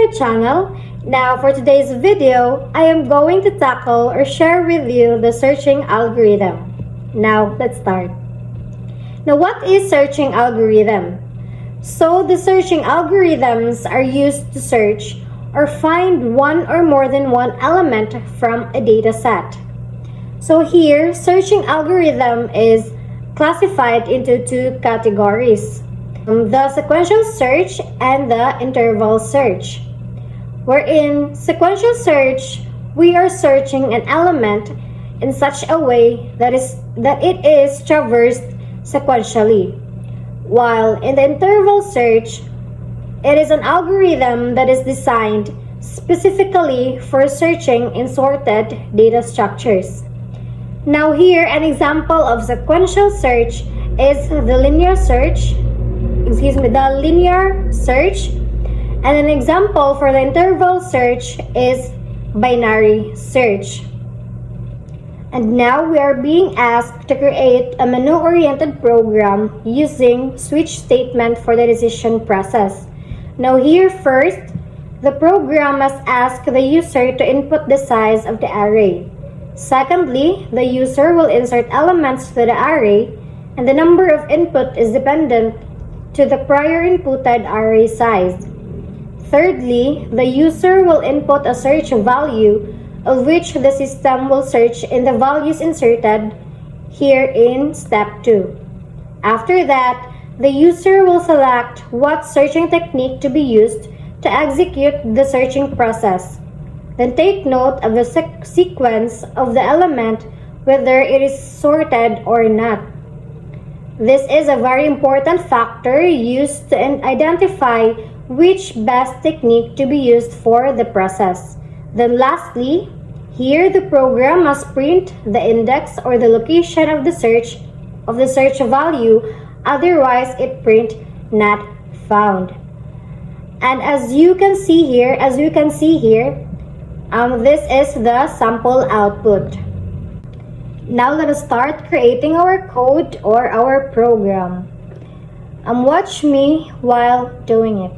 my channel. Now for today's video, I am going to tackle or share with you the searching algorithm. Now let's start. Now what is searching algorithm? So the searching algorithms are used to search or find one or more than one element from a data set. So here, searching algorithm is classified into two categories. The sequential search and the interval search. Wherein sequential search, we are searching an element in such a way that it is traversed sequentially. While in the interval search, it is an algorithm that is designed specifically for searching in sorted data structures. Now here, an example of sequential search is the linear search, and an example for the interval search is binary search. And now we are being asked to create a menu-oriented program using switch statement for the decision process. Now here first, the program must ask the user to input the size of the array. Secondly, the user will insert elements to the array, and the number of input is dependent to the prior inputted array size. Thirdly, the user will input a search value of which the system will search in the values inserted here in step 2. After that, the user will select what searching technique to be used to execute the searching process. Then take note of the sequence of the element, whether it is sorted or not. This is a very important factor used to identify which best technique to be used for the process. Then lastly, here the program must print the index or the location of the search value, otherwise it print not found. And as you can see here, this is the sample output. Now let us start creating our code or our program. Watch me while doing it.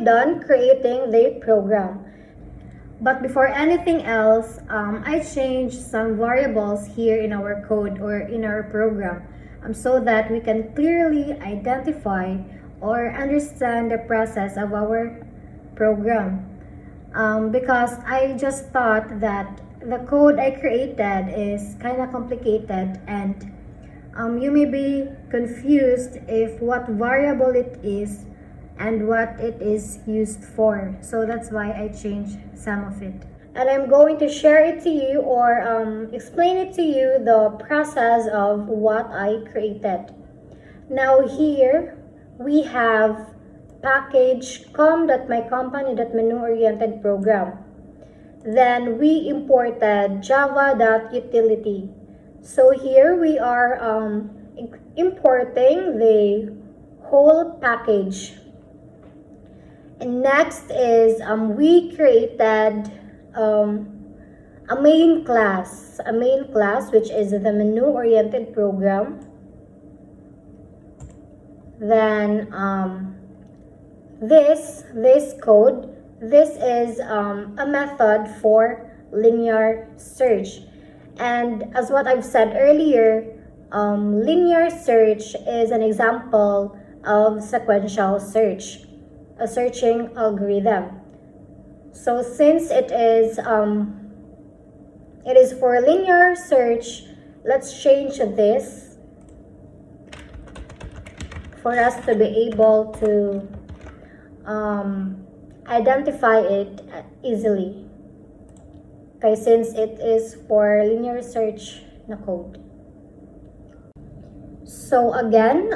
done creating the program. But before anything else, I changed some variables here in our code or in our program so that we can clearly identify or understand the process of our program. Because I just thought that the code I created is kind of complicated, and you may be confused if what variable it is and what it is used for. So that's why I changed some of it. And I'm going to share it to you or explain it to you the process of what I created. Now here we have package com.mycompany.menu-oriented program. Then we imported java.utility. So here we are importing the whole package. And next is we created a main class which is the menu-oriented program. Then this code, this is a method for linear search. And as what I've said earlier, linear search is an example of sequential search, a searching algorithm. So since it is for linear search, let's change this for us to be able to identify it easily. Okay, since it is for linear search na code. So again,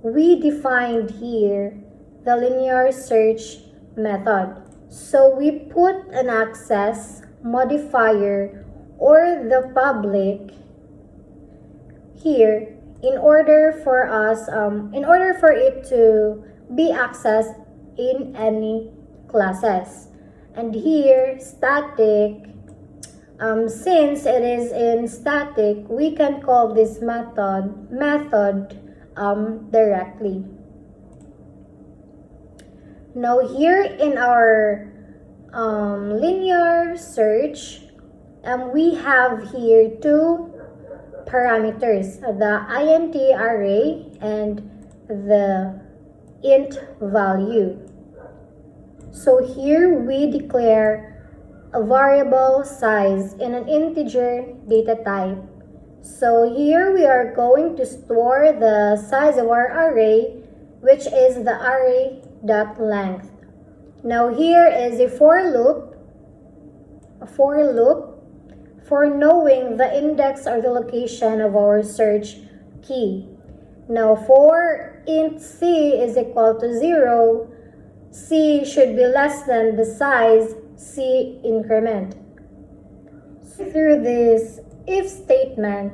we defined here the linear search method. So we put an access modifier or the public here in order for it to be accessed in any classes. And here static, since it is in static, we can call this method directly. Now here in our linear search, we have here two parameters, the int array and the int value. So here we declare a variable size in an integer data type. So here we are going to store the size of our array, which is the array.length. Now here is a for loop for knowing the index or the location of our search key. Now for int c is equal to 0, c should be less than the size c increment. Through this if statement,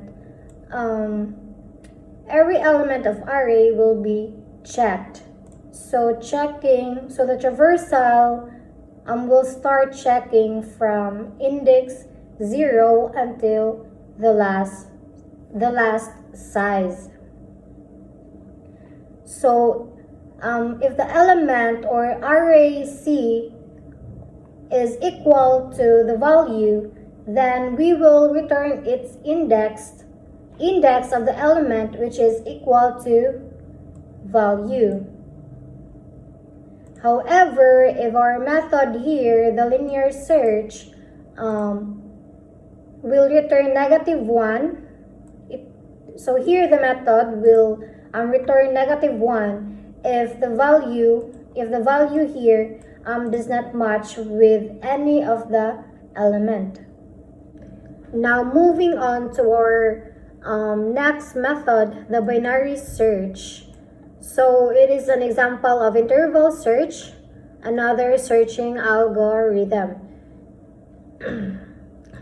every element of array will be checked. So the traversal will start checking from index 0 until the last size. So if the element or array C is equal to the value, then we will return its index of the element, which is equal to value. However, if our method here, the linear search, will return -1, so here the method will return -1 if the value here does not match with any of the element. Now moving on to our next method, the binary search. So it is an example of interval search, another searching algorithm.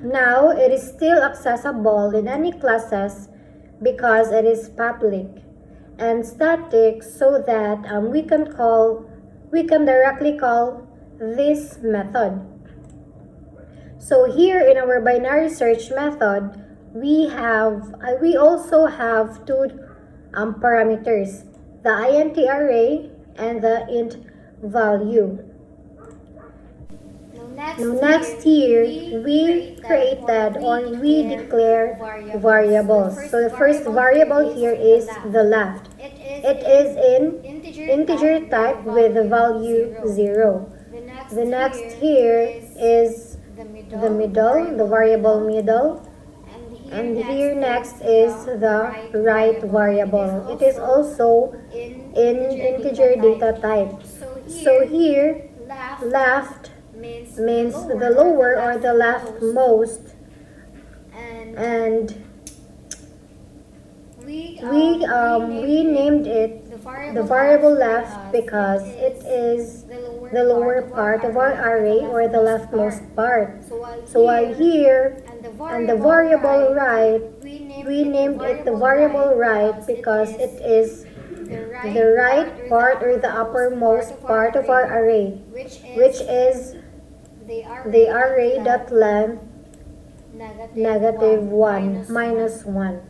Now it is still accessible in any classes because it is public, and static so that we can directly call this method. So here in our binary search method, we also have two parameters. the int array, and the int value. Now next here, we created or we declare variables. So the first variable here is the left. It is in integer type with the value 0. The next here is the middle, the variable middle. And here next is the right variable. It is also in integer data type. So here, left means the lower or the leftmost, and we named it the variable left because it is the lower part of our array or the leftmost part. So while here and the variable right, we named it the variable right because it is the right part or the uppermost part of our array, which is the array.length -1 minus 1.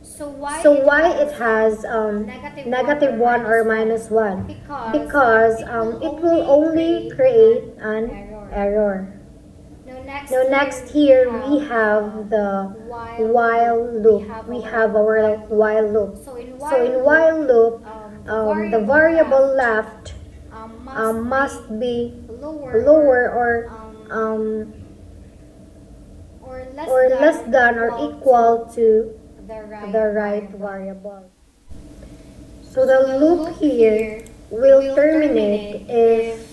So why it has -1 or -1? Because it will only create an error. Now next here we have the while loop. We have our while loop. So in while loop, the variable left must be lower or less than or equal to the right variable. So the loop here will terminate if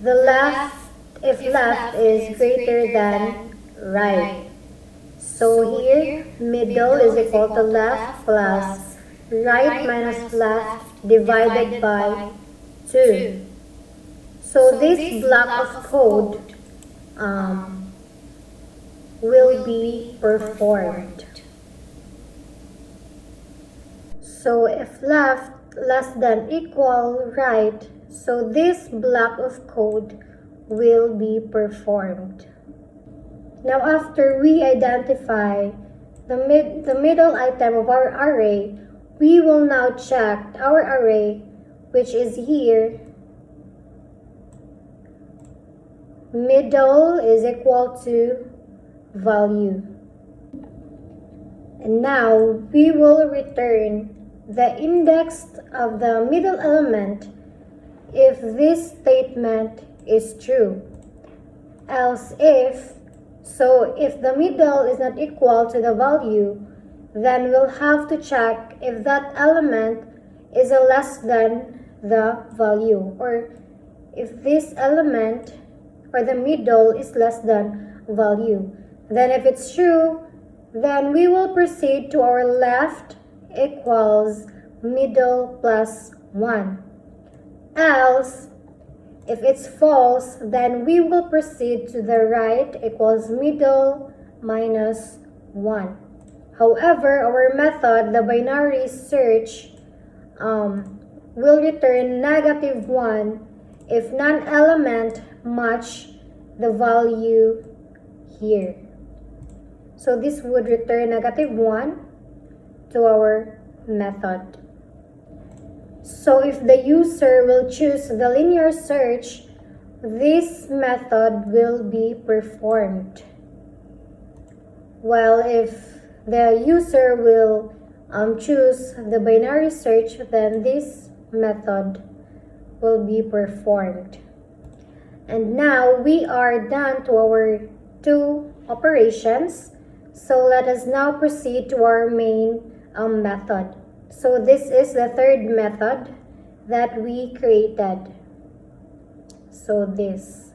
left is greater than right. So here middle is equal to left plus right minus left divided by 2. So this block of code will be performed. So if left less than equal right, so this block of code will be performed. Now after we identify the middle item of our array, we will now check our array, which is here. Middle is equal to value. And now we will return the index of the middle element if this statement is true. Else if the middle is not equal to the value, then we'll have to check if that element is less than the value, or if this element or the middle is less than value. Then if it's true, then we will proceed to our left equals middle plus 1. Else, if it's false, then we will proceed to the right equals middle minus 1. However, our method, the binary search, will return -1 if non-element match the value here. So this would return -1 to our method. So if the user will choose the linear search, this method will be performed. While if the user will choose the binary search, then this method will be performed. And now we are done to our two operations. So let us now proceed to our main method. So this is the third method that we created. So this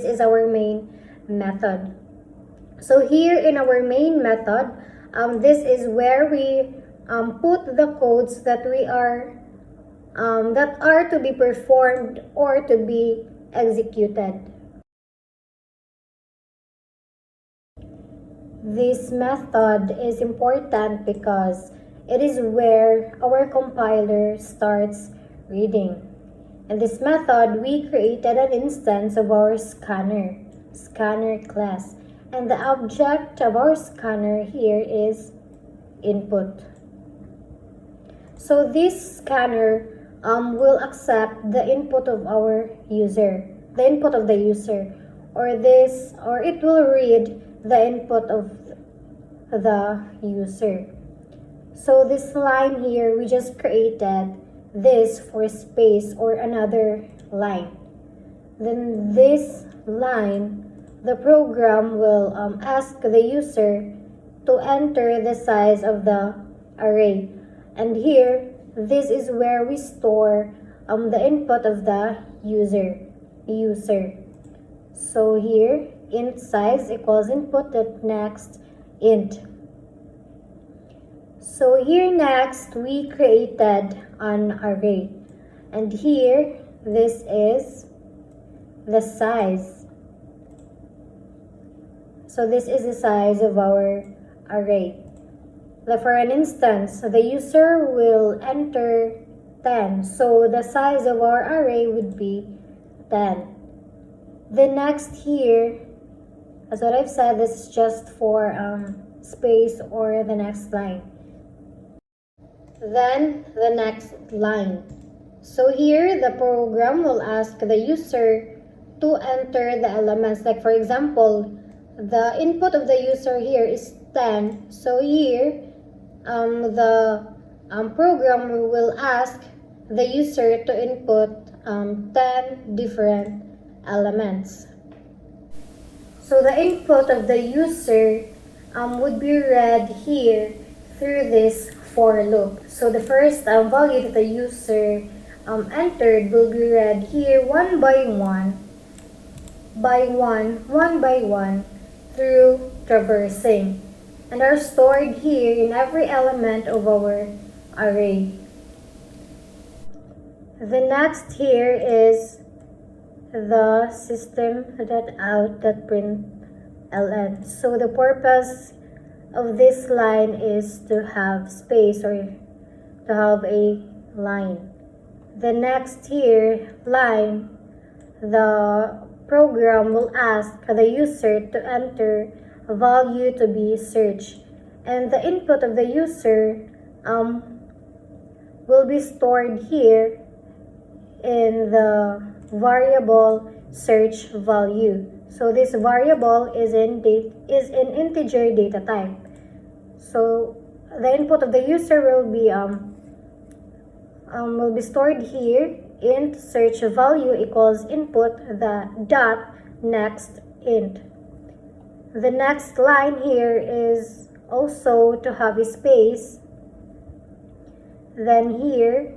is our main method. So here in our main method, this is where we put the codes that are to be performed or to be executed. This method is important because it is where our compiler starts reading. In this method, we created an instance of our scanner class. And the object of our scanner here is input. So this scanner will accept the input of our user, the input of the user, or it will read the input of the user. So this line here, we just created this for space or another line. Then this line, the program will ask the user to enter the size of the array. And here, this is where we store the input of the user. So here, int size equals input dot next int. So here next, we created an array. And here, this is the size. So this is the size of our array. For an instance, the user will enter 10. So the size of our array would be 10. The next here, as what I've said, this is just for space or the next line. Then the next line. So here, the program will ask the user to enter the elements. Like for example, the input of the user here is 10. So here, the program will ask the user to input 10 different elements. So the input of the user would be read here through this for loop. So the first value that the user entered will be read here one by one through traversing, and are stored here in every element of our array. The next here is the system.out.println. So the purpose of this line is to have space or to have a line. The next here line, the program will ask the user to enter a value to be searched, and the input of the user will be stored here in the variable search value. So this variable is in integer data type. So the input of the user will be stored here. Int search value equals input the dot next int. The next line here is also to have a space. Then here,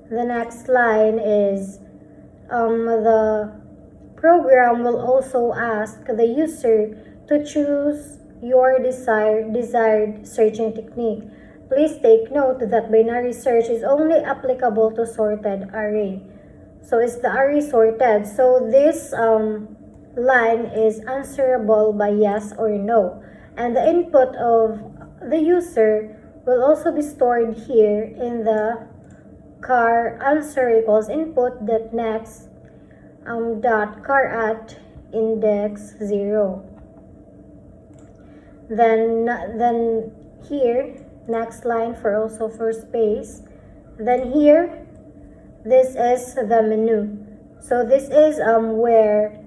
the next line is the program will also ask the user to choose your desired searching technique. Please take note that binary search is only applicable to sorted array. So it's the array sorted. So this line is answerable by yes or no. And the input of the user will also be stored here in the char answer equals input dot next dot char at index 0. Then here, next line for space. Then here, this is the menu. So this is where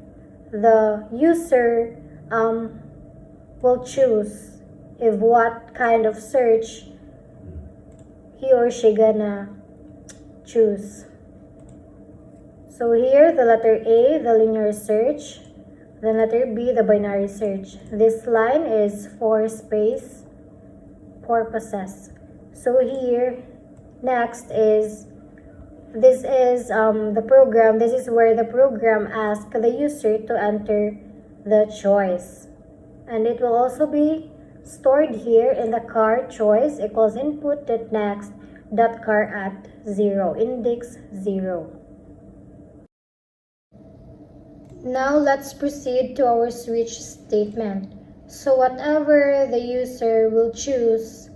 the user will choose if what kind of search he or she gonna choose. So here, the letter A, the linear search, the letter B, the binary search. This line is for space purposes. So here, next is, this is the program. This is where the program asks the user to enter the choice. And it will also be stored here in the char choice equals input dot next dot char at 0, index 0. Now let's proceed to our switch statement. So whatever the user will choose,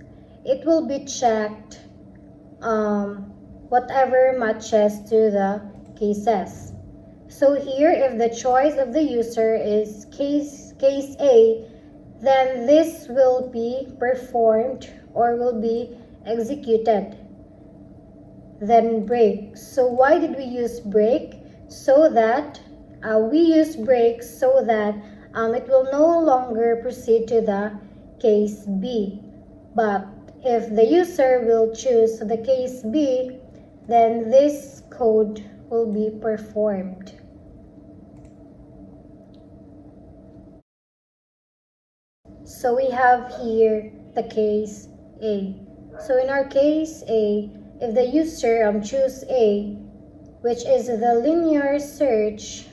it will be checked whatever matches to the cases. So here, if the choice of the user is case A, then this will be performed or will be executed. then break. So why did we use break? So that we use break so that it will no longer proceed to the case B. But if the user will choose the case B, then this code will be performed. So we have here the case A. So in our case A, if the user choose A, which is the linear search,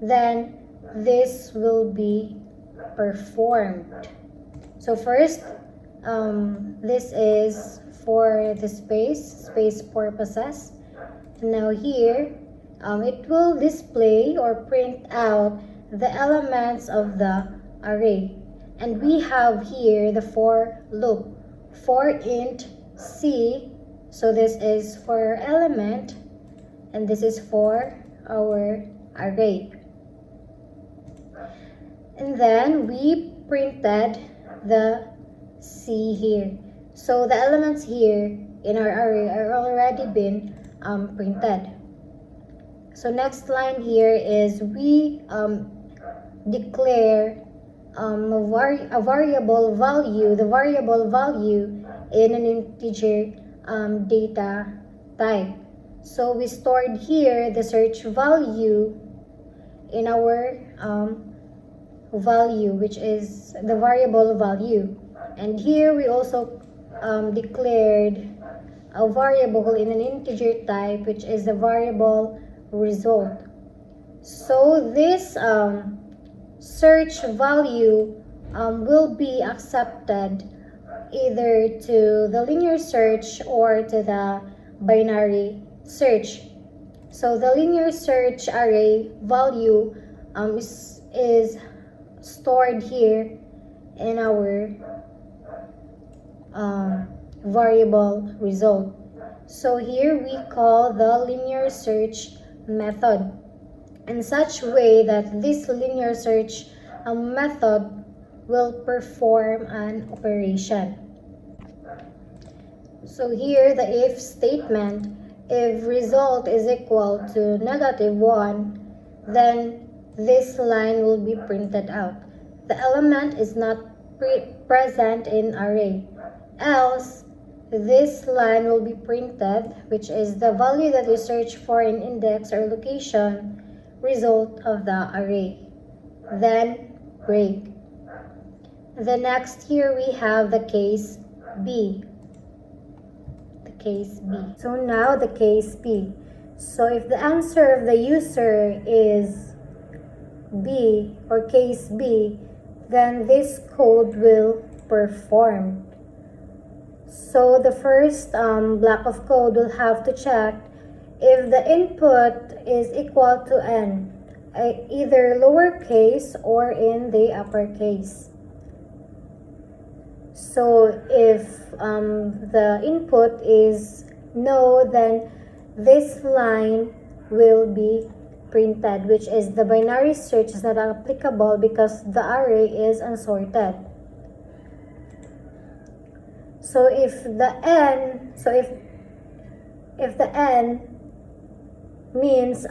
then this will be performed. So first, this is for the space purposes. Now here, it will display or print out the elements of the array. And we have here the for loop, for int c. So this is for element, and this is for our array. And then we printed the C here. So the elements here in our array are already been printed. So next line here is we declare a variable value, the variable value in an integer data type. So we stored here the search value in our value, which is the variable value. And here we also declared a variable in an integer type, which is the variable result. So this search value will be accepted either to the linear search or to the binary search. So the linear search array value is stored here in our variable result. So here we call the linear search method in such way that this linear search method will perform an operation. So here the if statement, if result is equal to -1, then this line will be printed out. The element is not present in array. Else, this line will be printed, which is the value that we search for in index or location, result of the array. Then break. The next here we have the case B. The case B. So now the case B. So if the answer of the user is B or case B, then this code will perform. So the first block of code will have to check if the input is equal to n, either lowercase or in the uppercase. So if the input is no, then this line will be printed, which is the binary search is not applicable because the array is unsorted. So if the n, if the n means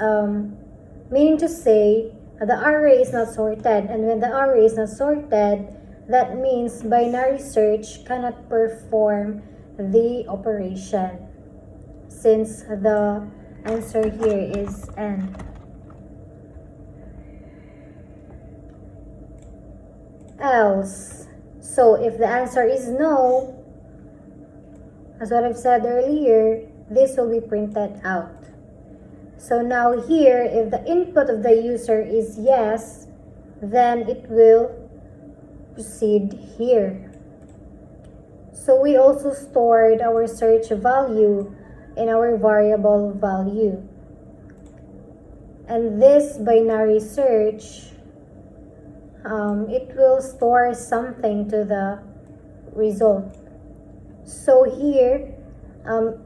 meaning to say the array is not sorted, and when the array is not sorted, that means binary search cannot perform the operation since the answer here is n. Else, so if the answer is no, as what I've said earlier, this will be printed out. So now here, if the input of the user is yes, then it will proceed here. So we also stored our search value in our variable value. And this binary search, it will store something to the result. So here,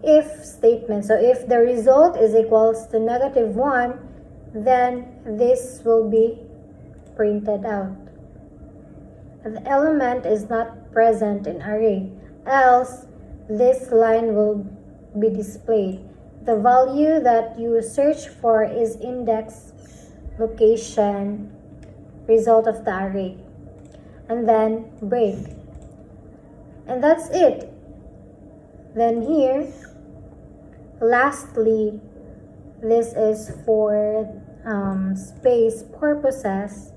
if statement, so if the result is equals to -1, then this will be printed out. The element is not present in array. Else, this line will be displayed. The value that you search for is index location result of the array, and then break, and that's it. Then here, lastly, this is for space purposes.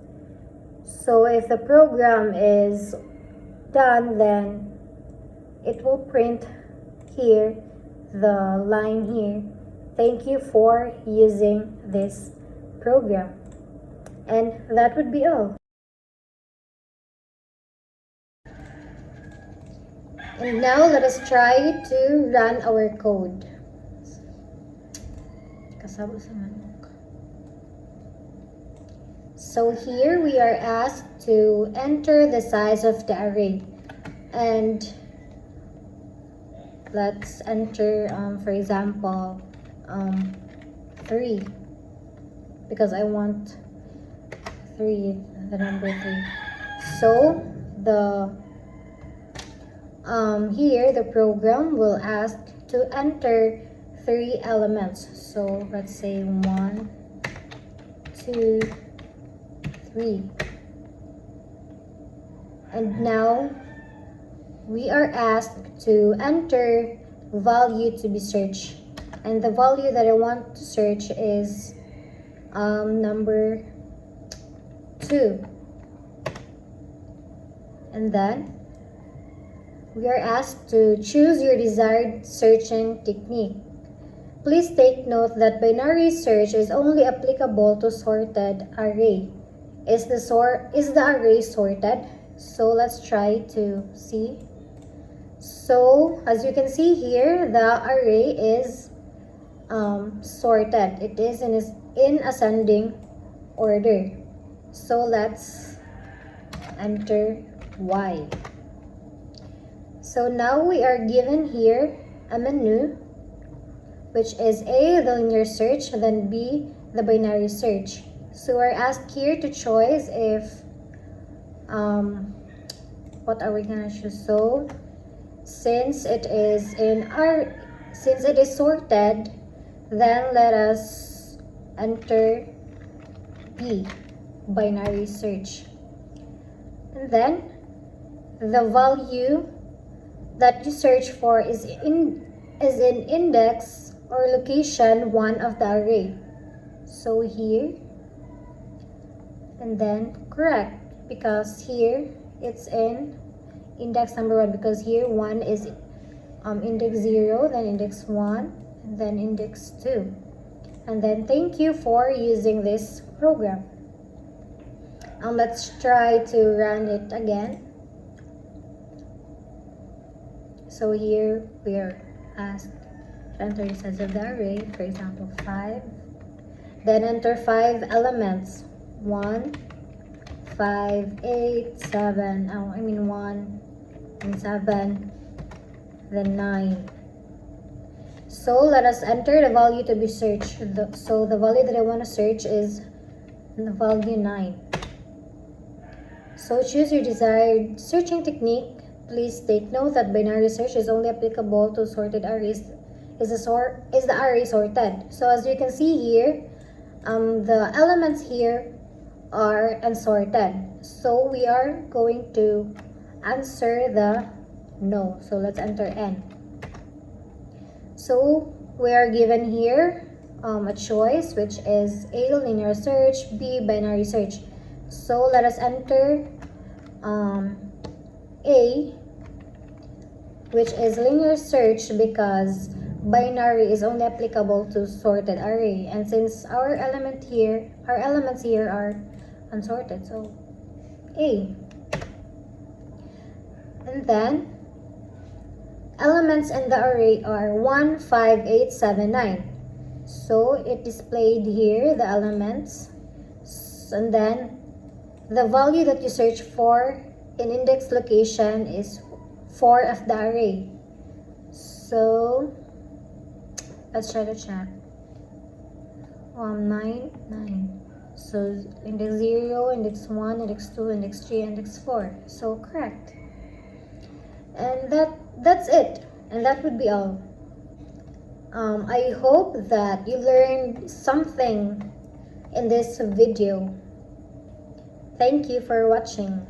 So if the program is done, then it will print here the line here, thank you for using this program. And that would be all. And now let us try to run our code. Kasabo sa manok. So here we are asked to enter the size of the array, and let's enter for example 3, because I want 3, the number 3. So the here the program will ask to enter 3 elements. So let's say 1, 2, 3. And now we are asked to enter value to be searched, and the value that I want to search is number 2. And then we are asked to choose your desired searching technique. Please take note that binary search is only applicable to sorted array. Is the array sorted? So let's try to see. So as you can see here, the array is sorted. It is in ascending order. So let's enter Y. So now we are given here a menu, which is A, the linear search, then B, the binary search. So we're asked here to choose if what are we gonna choose? So since it is sorted, then let us enter B, binary search. And then the value that you search for is in index or location 1 of the array. So here, and then correct, because here it's in index number 1, because here 1 is index 0, then index 1, and then index 2. And then thank you for using this program. Let's try to run it again. So here we are asked to enter the size of the array, for example 5. Then enter 5 elements. 1, 5, 8, 7, 1 and 7, then 9. So let us enter the value to be searched. So the value that I want to search is the value 9. So choose your desired searching technique. Please take note that binary search is only applicable to sorted arrays. Is the array sorted? So as you can see here, the elements here are unsorted. So we are going to answer the no. So let's enter N. So we are given here a choice, which is A, linear search, B, binary search. So let us enter A, which is linear search, because binary is only applicable to sorted array, and since our elements here are unsorted, so A. And then elements in the array are 1, 5, 8, 7, 9. So it displayed here the elements, and then the value that you search for in index location is 4 of the array. So let's try to check. 9, 9. So index 0, index 1, index 2, index 3, index 4. So correct. And that's it. And that would be all. I hope that you learned something in this video. Thank you for watching.